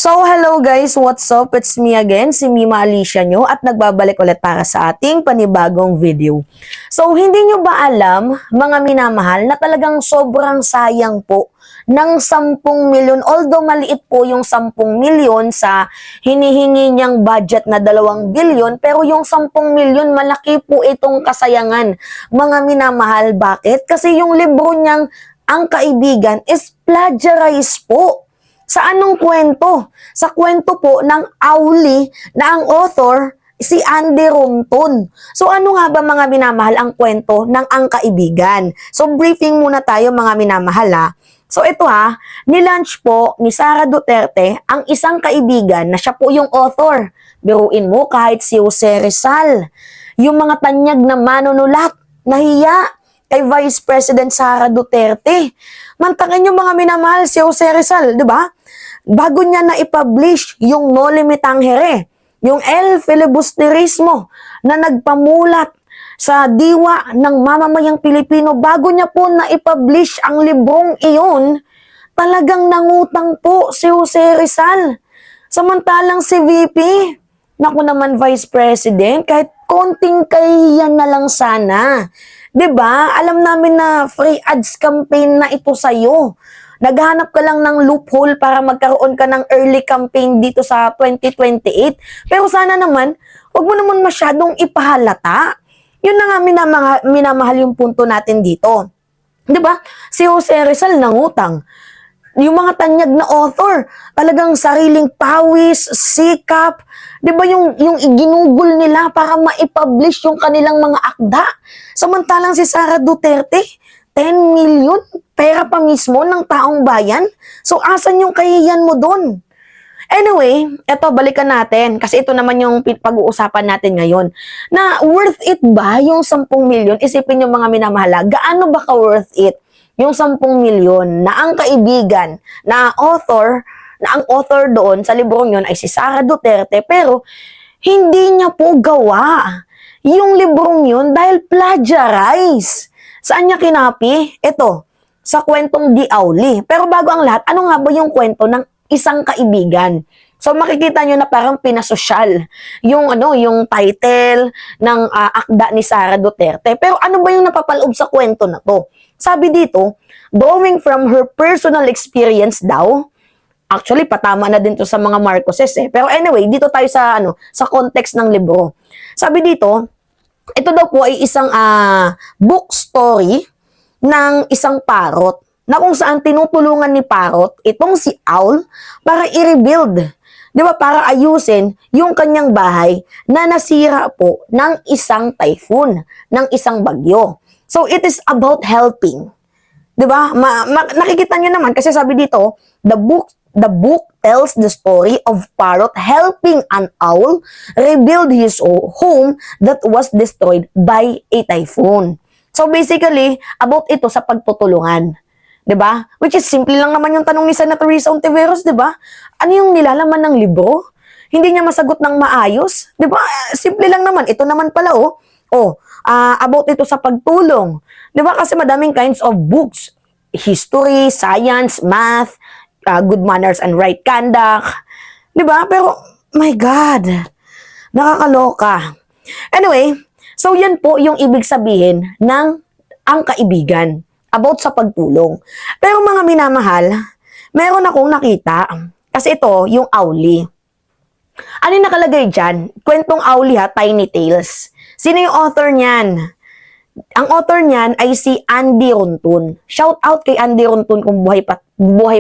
So, hello guys! What's up? It's me again, si Mima Alicia nyo at nagbabalik ulit para sa ating panibagong video. So, hindi nyo ba alam, mga minamahal, na talagang sobrang sayang po ng 10 milyon, although maliit po yung 10 milyon sa hinihingi niyang budget na 2 bilyon, pero yung 10 milyon, malaki po itong kasayangan. Mga minamahal, bakit? Kasi yung libro niyang Ang Kaibigan is plagiarize po. Sa anong kwento? Sa kwento po ng Auli na ang author si Andy Ronton. So ano nga ba mga minamahal ang kwento ng Ang Kaibigan? So briefing muna tayo mga minamahal ha. So ito ha, nilaunch po ni Sara Duterte ang isang kaibigan na siya po yung author. Biruin mo kahit si Jose Rizal. Yung mga tanyag na manunulat, nahiya kay Vice President Sara Duterte. Mantakin yung mga minamahal si Jose Rizal, di ba? Bago niya na i-publish yung Noli Me Tangere, yung El Filibusterismo na nagpamulat sa diwa ng mamamayang Pilipino, bago niya po na i-publish ang librong iyon, talagang nangutang po si Jose Rizal. Samantalang si VP, naku naman Vice President, kahit konting kahihiyan na lang sana. 'Di ba? Alam namin na free ads campaign na ito sa'yo. Naghanap ka lang ng loophole para magkaroon ka ng early campaign dito sa 2028. Pero sana naman, huwag mo naman masyadong ipahalata. Yun na nga minamahal yung punto natin dito. 'Di ba? Si Jose Rizal nangutang. Yung mga tanyag na author, talagang sariling pawis, sikap, 'di ba yung iginugol nila para ma-publish yung kanilang mga akda. Samantalang si Sara Duterte, 10 million pera pa mismo ng taong bayan. So asan yung kahihiyan mo doon? Anyway, eto balikan natin kasi ito naman yung pag-uusapan natin ngayon. Na worth it ba yung 10 milyon? Isipin yung mga minamahala, gaano ba ka worth it? Yung 10 milyon na ang kaibigan, na ang author doon sa librong yun ay si Sara Duterte, pero hindi niya po gawa yung librong yun dahil plagiarize. Saan niya kinapi? Ito, sa kwentong Di Auli. Pero bago ang lahat, ano nga ba yung kwento ng isang kaibigan? So makikita nyo na parang pinasosyal yung yung title ng akda ni Sara Duterte. Pero ano ba yung napapaloob sa kwento na to? Sabi dito, drawing from her personal experience daw. Actually, patama na din to sa mga Marcoses eh. Pero anyway, dito tayo sa sa context ng libro. Sabi dito, ito daw po ay isang book story ng isang parrot na kung saan tinutulungan ni parrot itong si owl para i-rebuild. Di ba? Para ayusin yung kanyang bahay na nasira po ng isang typhoon, ng isang bagyo. So, it is about helping. Di ba? Nakikita nyo naman kasi sabi dito, the book tells the story of parrot helping an owl rebuild his home that was destroyed by a typhoon. So basically, about ito sa pagtutulungan. 'Di ba? Which is simple lang naman yung tanong ni Senator Risa Ontiveros, 'di ba? Ano yung nilalaman ng libro? Hindi niya masagot ng maayos, 'di ba? Simple lang naman. Ito naman pala about ito sa pagtulong. 'Di ba? Kasi madaming kinds of books. History, science, math, good manners and right conduct. 'Di ba? Pero my God, nakakaloka. Anyway, so yan po yung ibig sabihin ng Ang Kaibigan about sa pagtulong. Pero mga minamahal, meron akong nakita kasi ito yung Auli. Ano yung nakalagay dyan? Kwentong Auli ha, Tiny Tales. Sino yung author niyan? Ang author niyan ay si Andy Ronton. Shout out kay Andy Ronton kung buhay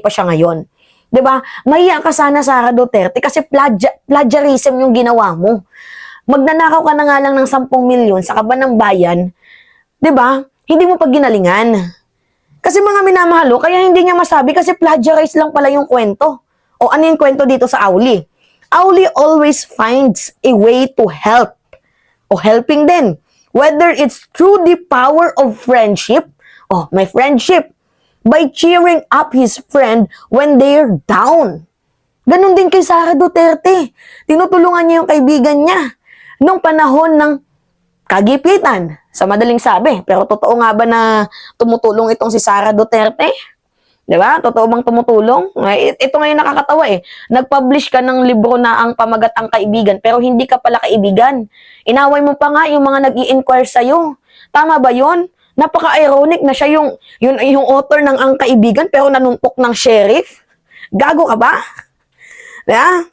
pa siya ngayon. 'Di ba? Mahiya ka sana Sara Duterte kasi plagiarism yung ginawa mo. Magnanakaw ka na nga lang ng 10 milyon sa kaban ng bayan, 'di ba? Hindi mo pa ginalingan. Kasi mga minamahalo, kaya hindi niya masabi kasi plagiarize lang pala yung kwento. O ano yung kwento dito sa Auli? Auli always finds a way to help. O helping din. Whether it's through the power of friendship, my friendship, by cheering up his friend when they're down. Ganon din kay Sara Duterte. Tinutulungan niya yung kaibigan niya nung panahon ng kagipitan, sa madaling sabi. Pero totoo nga ba na tumutulong itong si Sara Duterte? Di ba? Totoo bang tumutulong? Ito ngayon nakakatawa eh. Nag-publish ka ng libro na ang pamagat ang kaibigan, pero hindi ka pala kaibigan. Inaway mo pa nga yung mga nag-i-inquire sa'yo. Tama ba yun? Napaka-ironic na siya yung author ng ang kaibigan, pero nanuntok ng sheriff. Gago ka ba? Yeah?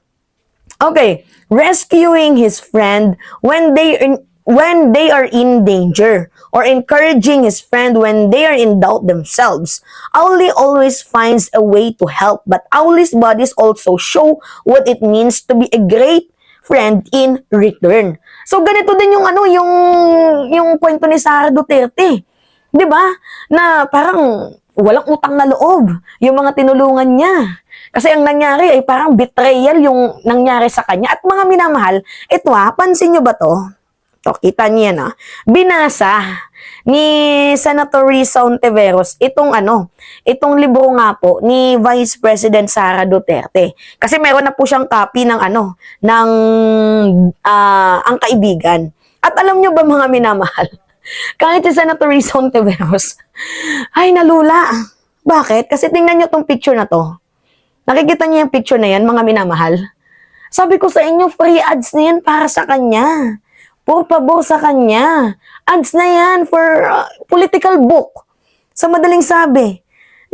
Okay. Rescuing his friend when they are in danger, or encouraging his friend when they are in doubt themselves. Auli always finds a way to help, but Auli's bodies also show what it means to be a great friend in return. So ganito din yung kwento ni Sara Duterte. 'Di ba? Na parang walang utang na loob yung mga tinulungan niya. Kasi ang nangyari ay parang betrayal yung nangyari sa kanya. At mga minamahal, ito pansin nyo ba to? Ito, kita niya na. Binasa ni Senator Risa Ontiveros itong libro nga po ni Vice President Sara Duterte. Kasi meron na po siyang copy ng ang kaibigan. At alam nyo ba mga minamahal, kahit si Senator Risa Ontiveros, ay nalula. Bakit? Kasi tingnan nyo tong picture na to. Nakikita niyo yung picture na yan, mga minamahal? Sabi ko sa inyo, free ads na yan para sa kanya. Por favor sa kanya. Ads na yan for political book. Sa madaling sabi.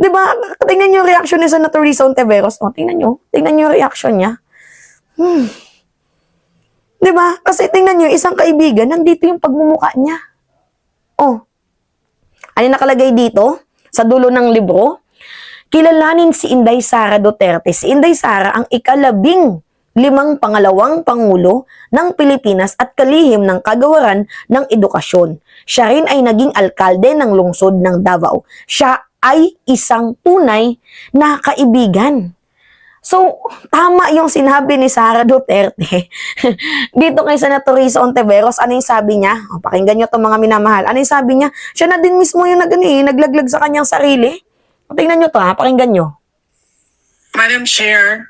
Diba? Tingnan niyo yung reaction ni Senator Risa Ontiveros. Tingnan niyo yung reaction niya. Diba? Kasi tingnan niyo, isang kaibigan, nandito yung pagmumukha niya. Ano nakalagay dito? Sa dulo ng libro? Kilalanin si Inday Sara Duterte. Si Inday Sara ang ika-15 pangalawang Pangulo ng Pilipinas at kalihim ng kagawaran ng edukasyon. Siya rin ay naging alkalde ng lungsod ng Davao. Siya ay isang tunay na kaibigan. So, tama yung sinabi ni Sara Duterte. Dito kay Senator Risa Ontiveros, ano yung sabi niya? Pakinggan nyo itong mga minamahal. Ano yung sabi niya? Siya na din mismo yung naglaglag sa kanyang sarili. Tingnan nyo to pakinggan nyo. Madam Chair,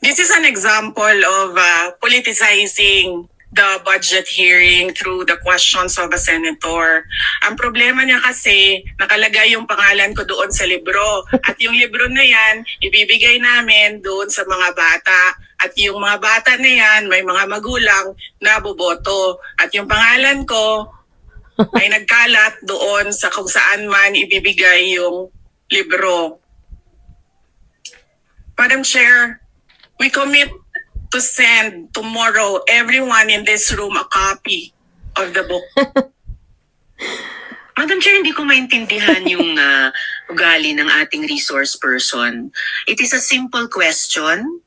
this is an example of politicizing the budget hearing through the questions of a senator. Ang problema niya kasi, nakalagay yung pangalan ko doon sa libro. At yung libro na yan, ibibigay namin doon sa mga bata. At yung mga bata na yan, may mga magulang na boboto. At yung pangalan ko, ay nagkalat doon sa kung saan man ibibigay yung libro. Madam Chair, we commit to send tomorrow everyone in this room a copy of the book. Madam Chair, hindi ko maintindihan yung ugali ng ating resource person. It is a simple question.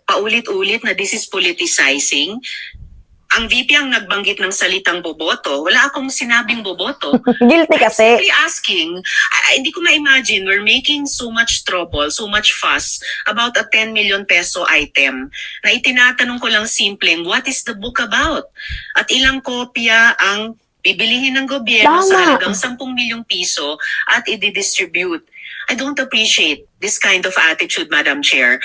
Paulit-ulit na this is politicizing. Ang VP ang nagbanggit ng salitang boboto. Wala akong sinabing boboto. Guilty kasi. I'm simply asking, hindi ko ma-imagine we're making so much trouble, so much fuss about a 10 million peso item na itinatanong ko lang simpleng, what is the book about? At ilang kopya ang bibilihin ng gobyerno sa halagang 10 milyong piso at i-distribute. I don't appreciate this kind of attitude, Madam Chair.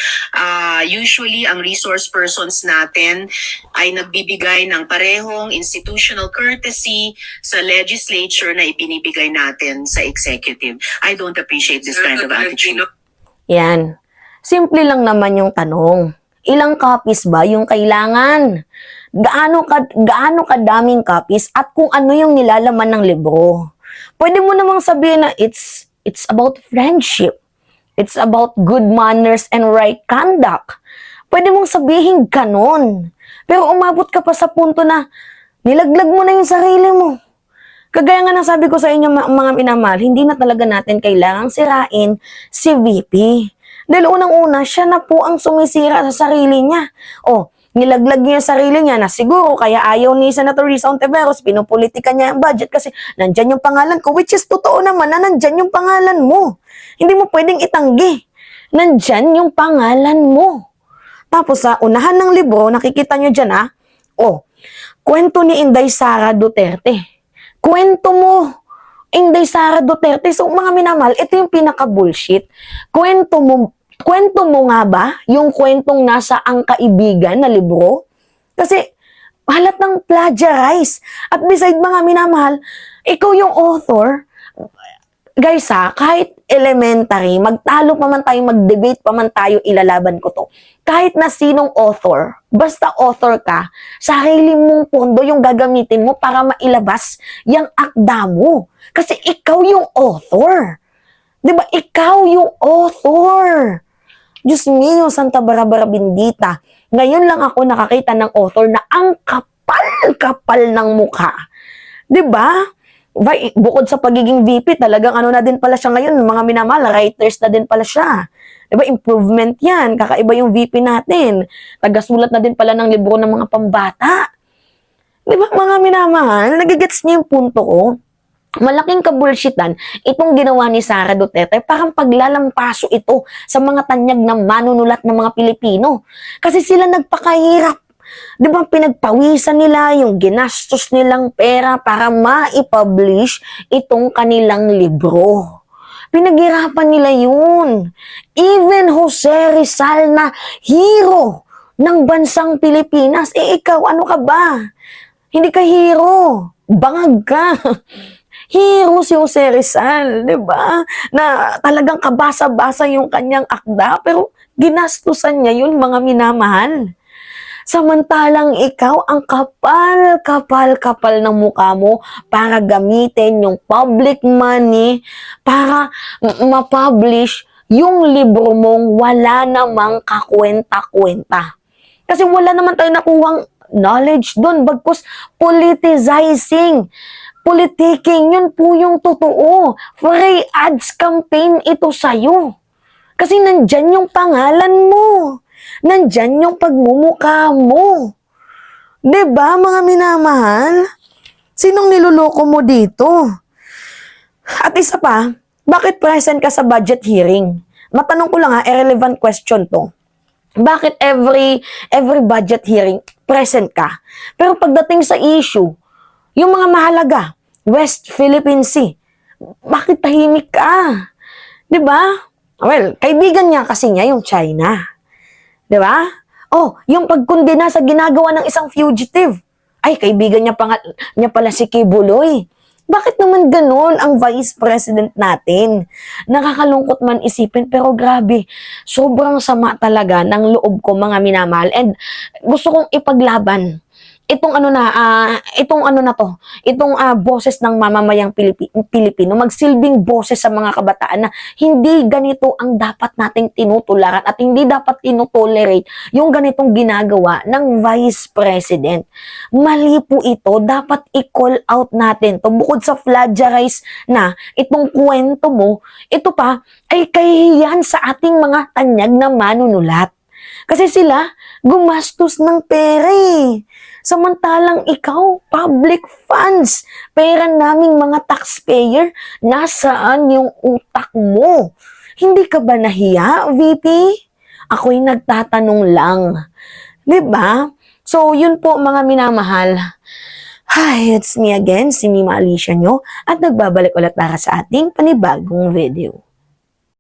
Usually, ang resource persons natin ay nagbibigay ng parehong institutional courtesy sa legislature na ibinibigay natin sa executive. I don't appreciate this kind of attitude. Yan. Simple lang naman yung tanong. Ilang copies ba yung kailangan? Gaano kadaming copies at kung ano yung nilalaman ng libro? Pwede mo namang sabihin na it's about friendship. It's about good manners and right conduct. Pwede mong sabihin ganon. Pero umabot ka pa sa punto na nilaglag mo na yung sarili mo. Kagaya nga ng sabi ko sa inyo mga minamahal, hindi na talaga natin kailangang sirain si VP. Dahil unang-una, siya na po ang sumisira sa sarili niya. Nilaglag niya yung sarili niya na siguro kaya ayaw ni Senator Risa Ontiveros, pinupolitika niya yung budget kasi nandyan yung pangalan ko, which is totoo naman na nandyan yung pangalan mo. Hindi mo pwedeng itanggi. Nandyan yung pangalan mo. Tapos sa unahan ng libro, nakikita nyo dyan kwento ni Inday Sara Duterte. Kwento mo, Inday Sara Duterte. So mga minamahal, ito yung pinaka-bullshit. Kwento mo nga ba yung kwentong nasa Ang Kaibigan na libro? Kasi halatang plagiarize. At beside mga minamahal, ikaw yung author, Guys ha, kahit elementary, magtalo pa man tayo, mag-debate pa man tayo, ilalaban ko to. Kahit na sinong author, basta author ka, sarili mong pondo yung gagamitin mo para mailabas yung akda mo. Kasi ikaw yung author. Diba? Ikaw yung author. Diyos mio, Santa Barbara Bendita. Ngayon lang ako nakakita ng author na ang kapal-kapal ng mukha. Diba? Bukod sa pagiging VP, talagang ano na din pala siya ngayon, mga minamahal, writers na din pala siya. Diba? Improvement yan. Kakaiba yung VP natin. Tagasulat na din pala ng libro ng mga pambata. Diba, mga minamahal? Nagigets niyo yung punto ko? Malaking kabulshitan itong ginawa ni Sara Duterte, parang paglalampaso ito sa mga tanyag na manunulat ng mga Pilipino. Kasi sila nagpakahirap. Di ba pinagpawisan nila yung ginastos nilang pera para ma-publish itong kanilang libro. Pinaghirapan nila yun. Even Jose Rizal na hero ng bansang Pilipinas, ikaw, ano ka ba? Hindi ka hero. Bangag ka. Hero si Jose Rizal, di ba? Na talagang kabasa-basa yung kanyang akda, pero ginastusan niya yun, mga minamahal. Samantalang ikaw, ang kapal-kapal-kapal ng mukha mo para gamitin yung public money para ma-publish yung libro mong wala namang kakwenta-kwenta. Kasi wala naman tayo nakuhang knowledge doon, bagkus politicizing. Politicking, yun po yung totoo. Free ads campaign ito sa'yo. Kasi nandyan yung pangalan mo. Nandyan yung pagmumukha mo. Diba, mga minamahal? Sinong niluloko mo dito? At isa pa, bakit present ka sa budget hearing? Matanong ko lang ha, irrelevant question to. Bakit every budget hearing present ka? Pero pagdating sa issue, yung mga mahalaga, West Philippine Sea, bakit tahimik ka? Diba? Well, kaibigan niya kasi niya yung China. Diba? Oh, yung pagkundena sa ginagawa ng isang fugitive. Ay, kaibigan niya pala si Kibuloy. Bakit naman ganun ang vice president natin? Nakakalungkot man isipin, pero grabe, sobrang sama talaga ng loob ko, mga minamahal. And gusto kong ipaglaban itong boses ng mamamayang Pilipino, magsilbing boses sa mga kabataan na hindi ganito ang dapat nating tinutularan at hindi dapat tinotolerate yung ganitong ginagawa ng Vice President. Mali po ito, dapat i-call out natin to. Bukod sa plagiarize na itong kwento mo, ito pa ay kahihiyan sa ating mga tanyag na manunulat. Kasi sila gumastos ng pera eh. Samantalang ikaw, public funds, pera naming mga taxpayer, nasaan yung utak mo? Hindi ka ba nahiya, VP? Ako'y nagtatanong lang. Diba? So, yun po, mga minamahal. Hi, it's me again, si Mima Alicia nyo, at nagbabalik ulit para sa ating panibagong video.